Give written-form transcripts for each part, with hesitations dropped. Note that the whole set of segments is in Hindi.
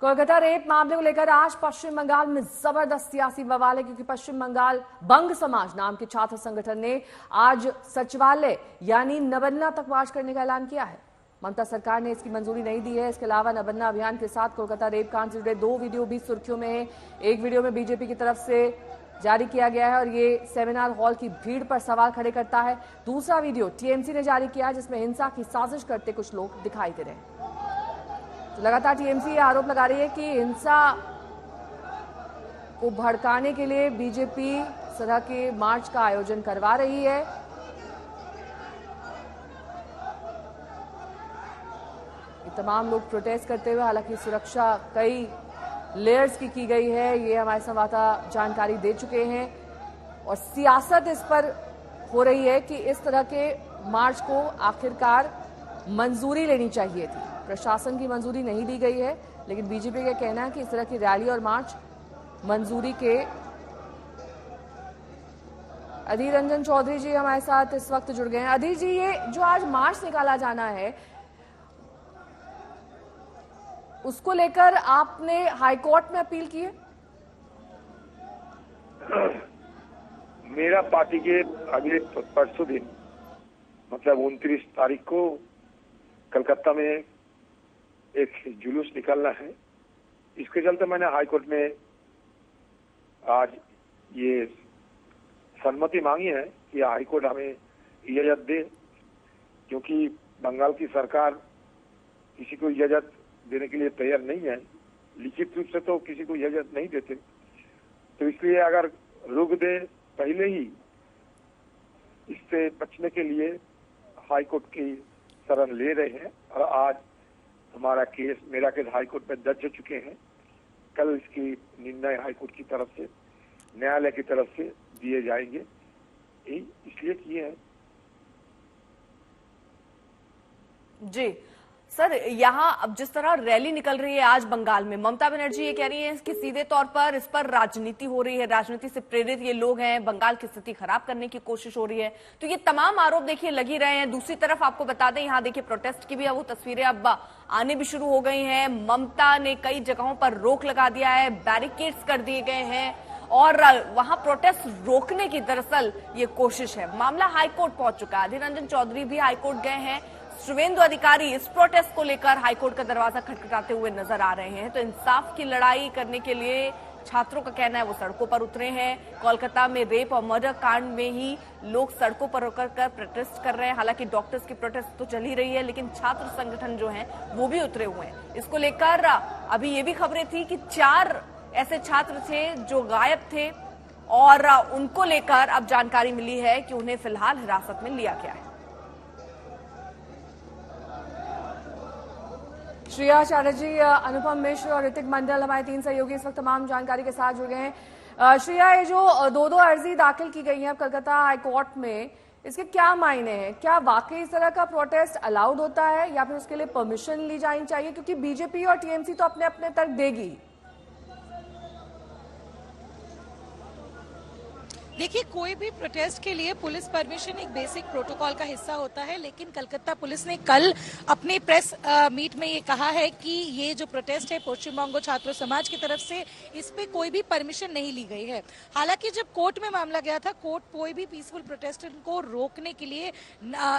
कोलकाता रेप मामले को लेकर आज पश्चिम बंगाल में जबरदस्त सियासी बवाल है, क्योंकि पश्चिम बंगाल बंग समाज नाम के छात्र संगठन ने आज सचिवालय यानी नबन्ना तक मार्च करने का ऐलान किया है। ममता सरकार ने इसकी मंजूरी नहीं दी है। इसके अलावा नबन्ना अभियान के साथ कोलकाता रेप कांड से जुड़े 2 वीडियो भी सुर्खियों में है। एक वीडियो में बीजेपी की तरफ से जारी किया गया है और ये सेमिनार हॉल की भीड़ पर सवाल खड़े करता है। दूसरा वीडियो टीएमसी ने जारी किया, जिसमें हिंसा की साजिश करते कुछ लोग दिखाई दे रहे हैं। लगातार टीएमसी ये आरोप लगा रही है कि हिंसा को भड़काने के लिए बीजेपी इस तरह के मार्च का आयोजन करवा रही है। ये तमाम लोग प्रोटेस्ट करते हुए, हालांकि सुरक्षा कई लेयर्स की गई है, ये हमारे संवाददाता जानकारी दे चुके हैं। और सियासत इस पर हो रही है कि इस तरह के मार्च को आखिरकार मंजूरी लेनी चाहिए थी। प्रशासन की मंजूरी नहीं दी गई है, लेकिन बीजेपी का कहना है कि इस तरह की रैली और मार्च मंजूरी के। अधीर रंजन चौधरी जी हमारे साथ इस वक्त जुड़ गए हैं। अधीर जी, ये जो आज मार्च निकाला जाना है, उसको लेकर आपने हाईकोर्ट में अपील की है? मेरा पार्टी के अगले परसों दिन मतलब 29 तारीख को कलकत्ता में एक जुलूस निकालना है। इसके चलते मैंने हाईकोर्ट में आज ये सम्मति मांगी है कि हाईकोर्ट हमें इजाजत दे, क्योंकि बंगाल की सरकार किसी को इजाजत देने के लिए तैयार नहीं है। लिखित रूप से तो किसी को इजाजत नहीं देते, तो इसलिए अगर रोक दे पहले ही इससे बचने के लिए हाईकोर्ट की शरण ले रहे हैं। और आज हमारा केस, मेरा केस हाईकोर्ट में दर्ज हो चुके हैं। कल इसकी निर्णय हाईकोर्ट की तरफ से, न्यायालय की तरफ से दिए जाएंगे। यही इसलिए किए हैं। जी सर, यहाँ अब जिस तरह रैली निकल रही है आज बंगाल में, ममता बनर्जी ये कह रही है कि सीधे तौर पर इस पर राजनीति हो रही है, राजनीति से प्रेरित ये लोग हैं, बंगाल की स्थिति खराब करने की कोशिश हो रही है। तो ये तमाम आरोप देखिए लग ही रहे हैं। दूसरी तरफ आपको बता दें, यहाँ देखिए प्रोटेस्ट की भी वो तस्वीरें अब आने भी शुरू हो गई हैं। ममता ने कई जगहों पर रोक लगा दिया है, बैरिकेड्स कर दिए गए हैं और वहां प्रोटेस्ट रोकने की दरअसल ये कोशिश है। मामला हाईकोर्ट पहुंच चुका है। अधीर रंजन चौधरी भी हाईकोर्ट गए हैं। शुवेंदु अधिकारी इस प्रोटेस्ट को लेकर हाईकोर्ट का दरवाजा खटखटाते हुए नजर आ रहे हैं। तो इंसाफ की लड़ाई करने के लिए छात्रों का कहना है वो सड़कों पर उतरे हैं। कोलकाता में रेप और मर्डर कांड में ही लोग सड़कों पर उतरकर प्रोटेस्ट कर रहे हैं। हालांकि डॉक्टर्स की प्रोटेस्ट तो चल ही रही है, लेकिन छात्र संगठन जो हैं वो भी उतरे हुए हैं। इसको लेकर अभी ये भी खबरें थी कि 4 ऐसे छात्र थे जो गायब थे और उनको लेकर अब जानकारी मिली है कि उन्हें फिलहाल हिरासत में लिया गया है। श्रेया चैटर्जी, अनुपम मिश्र और ऋतिक मंडल हमारे 3 सहयोगी इस वक्त तमाम जानकारी के साथ जुड़ गए हैं। श्रेया, ये जो 2 अर्जी दाखिल की गई है कलकत्ता हाईकोर्ट में, इसके क्या मायने हैं? क्या वाकई इस तरह का प्रोटेस्ट अलाउड होता है या फिर उसके लिए परमिशन ली जानी चाहिए? क्योंकि बीजेपी और टीएमसी तो अपने अपने तर्क देगी। देखिए, कोई भी प्रोटेस्ट के लिए पुलिस परमिशन एक बेसिक प्रोटोकॉल का हिस्सा होता है, लेकिन कलकत्ता पुलिस ने कल अपने प्रेस मीट में ये कहा है कि ये जो प्रोटेस्ट है पश्चिम बंगो छात्र समाज की तरफ से, इस पे कोई भी परमिशन नहीं ली गई है। हालांकि जब कोर्ट में मामला गया था, कोर्ट कोई भी पीसफुल प्रोटेस्टर को रोकने के लिए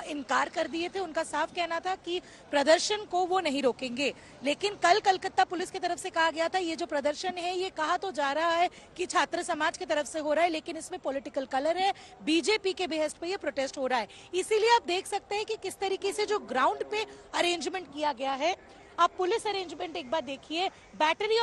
इनकार कर दिए थे। उनका साफ कहना था कि प्रदर्शन को वो नहीं रोकेंगे। लेकिन कल कलकत्ता पुलिस की तरफ से कहा गया था ये जो प्रदर्शन है ये कहा तो जा रहा है कि छात्र समाज की तरफ से हो रहा है, लेकिन इसमें पॉलिटिकल कलर है, बीजेपी के बेहस्त पे ये प्रोटेस्ट हो रहा है। इसीलिए आप देख सकते हैं कि किस तरीके से जो ग्राउंड पे अरेंजमेंट किया गया है। आप पुलिस अरेंजमेंट एक बार देखिए। बैटरी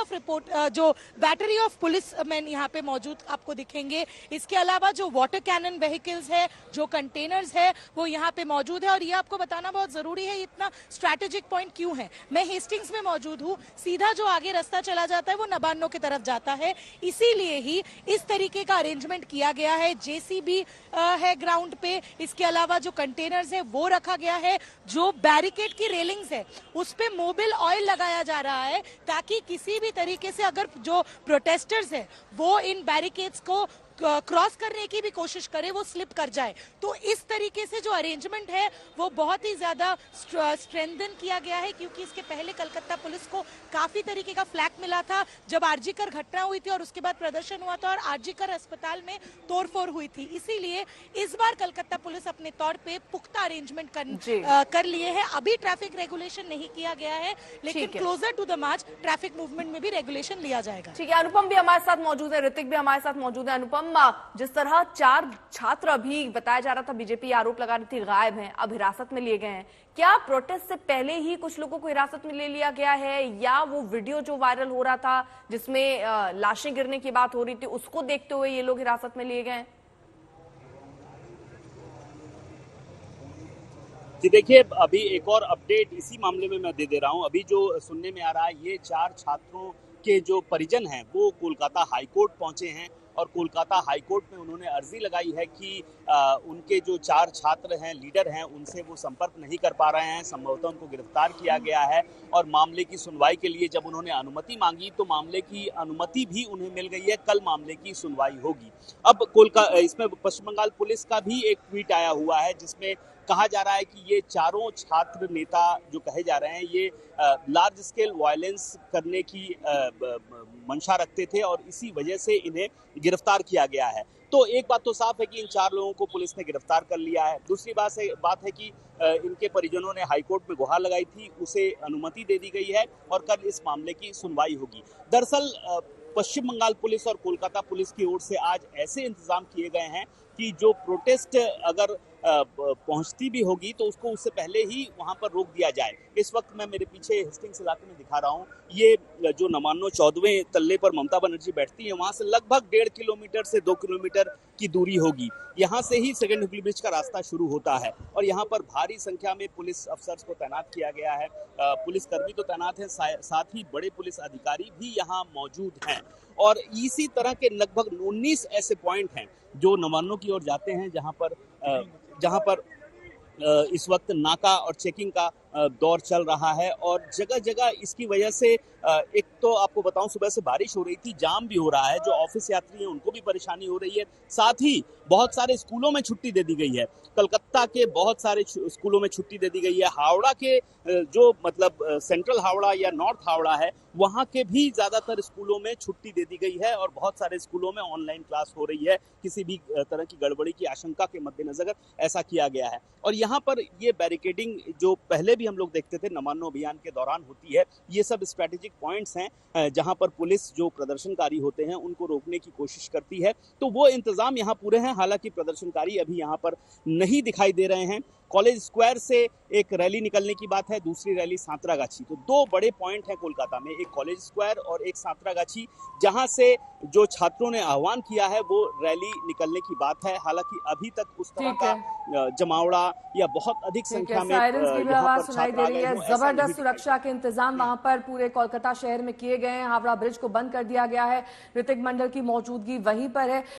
ऑफ पुलिस मैन यहाँ पे मौजूद आपको दिखेंगे। इसके अलावा जो वाटर कैनन व्हीकल्स है, जो कंटेनर्स है, वो यहाँ पे मौजूद है। और ये आपको बताना बहुत जरूरी है इतना स्ट्रैटेजिक पॉइंट क्यों है। मैं हेस्टिंग्स में मौजूद हूँ, सीधा जो आगे रास्ता चला जाता है वो नबान्नो की तरफ जाता है, इसीलिए ही इस तरीके का अरेंजमेंट किया गया है। जेसीबी है ग्राउंड पे, इसके अलावा जो कंटेनर्स है वो रखा गया है। जो बैरिकेड की रेलिंग्स है उस पे मोबिल ऑयल लगाया जा रहा है, ताकि किसी भी तरीके से अगर जो प्रोटेस्टर्स है वो इन बैरिकेड्स को क्रॉस करने की भी कोशिश करे वो स्लिप कर जाए। तो इस तरीके से जो अरेंजमेंट है वो बहुत ही ज्यादा स्ट्रेंथन किया गया है, क्योंकि इसके पहले कलकत्ता पुलिस को काफी तरीके का फ्लैग मिला था जब आरजीकर घटना हुई थी और उसके बाद प्रदर्शन हुआ था और आरजीकर अस्पताल में तोड़फोड़ हुई थी। इसीलिए इस बार कलकत्ता पुलिस अपने तौर पे पुख्ता अरेंजमेंट कर लिए है। अभी ट्रैफिक रेगुलेशन नहीं किया गया है, लेकिन closer to the march traffic movement में भी रेगुलेशन लिया जाएगा। ठीक है, अनुपम भी हमारे साथ मौजूद है, ऋतिक भी हमारे साथ मौजूद है। अनुपम, जिस तरह 4 छात्र अभी बताया जा रहा था, बीजेपी आरोप लगा रही थी गायब हैं, अब हिरासत में लिए गए हैं, क्या प्रोटेस्ट से पहले ही कुछ लोगों को हिरासत में ले लिया गया है या वो वीडियो जो वायरल हो रहा था जिसमें लाशें गिरने की बात हो रही थी उसको देखते हुए ये लोग हिरासत में लिए गए हैं? जी देखिए, अभी एक और अपडेट इसी मामले में मैं दे दे रहा हूं। अभी जो सुनने में आ रहा है, ये 4 छात्रों के जो परिजन हैं वो कोलकाता हाईकोर्ट पहुंचे हैं और कोलकाता हाईकोर्ट में उन्होंने अर्जी लगाई है कि उनके जो 4 छात्र हैं, लीडर हैं, उनसे वो संपर्क नहीं कर पा रहे हैं, संभवतः उनको गिरफ्तार किया गया है। और मामले की सुनवाई के लिए जब उन्होंने अनुमति मांगी तो मामले की अनुमति भी उन्हें मिल गई है। कल मामले की सुनवाई होगी। अब इसमें पश्चिम बंगाल पुलिस का भी एक ट्वीट आया हुआ है जिसमें कहा जा रहा है कि ये चारों छात्र नेता जो कहे जा रहे हैं ये लार्ज स्केल वायलेंस करने की मंशा रखते थे और इसी वजह से इन्हें गिरफ्तार किया गया है। तो एक बात तो साफ है कि इन 4 लोगों को पुलिस ने गिरफ्तार कर लिया है। दूसरी बात है कि इनके परिजनों ने हाईकोर्ट में गुहार लगाई थी, उसे अनुमति दे दी गई है और कल इस मामले की सुनवाई होगी। दरअसल पश्चिम बंगाल पुलिस और कोलकाता पुलिस की ओर से आज ऐसे इंतजाम किए गए हैं कि जो प्रोटेस्ट अगर पहुंचती भी होगी तो उसको उससे पहले ही वहां पर रोक दिया जाए। इस वक्त मैं मेरे पीछे हेस्टिंग्स इलाके में दिखा रहा हूं, ये जो नवान्नो 14वें तल्ले पर ममता बनर्जी बैठती है वहां से लगभग 1.5 किलोमीटर से 2 किलोमीटर की दूरी होगी। यहाँ से ही सेकेंड हुगली ब्रिज का रास्ता शुरू होता है और यहाँ पर भारी संख्या में पुलिस अफसर्स को तैनात किया गया है। पुलिसकर्मी तो तैनात हैं, साथ ही बड़े पुलिस अधिकारी भी यहाँ मौजूद हैं और इसी तरह के लगभग 19 ऐसे पॉइंट हैं जो नवान्नो की ओर जाते हैं जहां पर इस वक्त नाका और चेकिंग का दौर चल रहा है और जगह जगह इसकी वजह से एक तो आपको बताऊं सुबह से बारिश हो रही थी, जाम भी हो रहा है, जो ऑफिस यात्री हैं उनको भी परेशानी हो रही है। साथ ही बहुत सारे स्कूलों में छुट्टी दे दी गई है, कलकत्ता के बहुत सारे स्कूलों में छुट्टी दे दी गई है। हावड़ा के जो मतलब सेंट्रल हावड़ा या नॉर्थ हावड़ा है वहां के भी ज्यादातर स्कूलों में छुट्टी दे दी गई है और बहुत सारे स्कूलों में ऑनलाइन क्लास हो रही है। किसी भी तरह की गड़बड़ी की आशंका के मद्देनजर ऐसा किया गया है और यहाँ पर ये बैरिकेडिंग जो पहले भी हम लोग देखते थे नवान्नो अभियान के दौरान होती है, ये सब स्ट्रेटेजिक पॉइंट्स हैं जहां पर पुलिस जो प्रदर्शनकारी होते हैं उनको रोकने की कोशिश करती है। तो वो इंतजाम यहाँ पूरे हैं। हालांकि प्रदर्शनकारी अभी यहाँ पर नहीं दिखाई दे रहे हैं। कॉलेज स्क्वायर से एक रैली निकलने की बात है, दूसरी रैली सांतरागाछी। तो 2 बड़े पॉइंट हैं कोलकाता में, एक कॉलेज स्क्वायर और एक सांतरागाछी, जहां से जो छात्रों ने आह्वान किया है वो रैली निकलने की बात है। हालांकि अभी तक उस तरह का जमावड़ा या बहुत अधिक संख्या में आवाज सुनाई दे रही है। जबरदस्त सुरक्षा के इंतजाम वहां पर पूरे कोलकाता शहर में किए गए हैं। हावड़ा ब्रिज को बंद कर दिया गया है, ऋतिक मंडल की मौजूदगी वहीं पर है।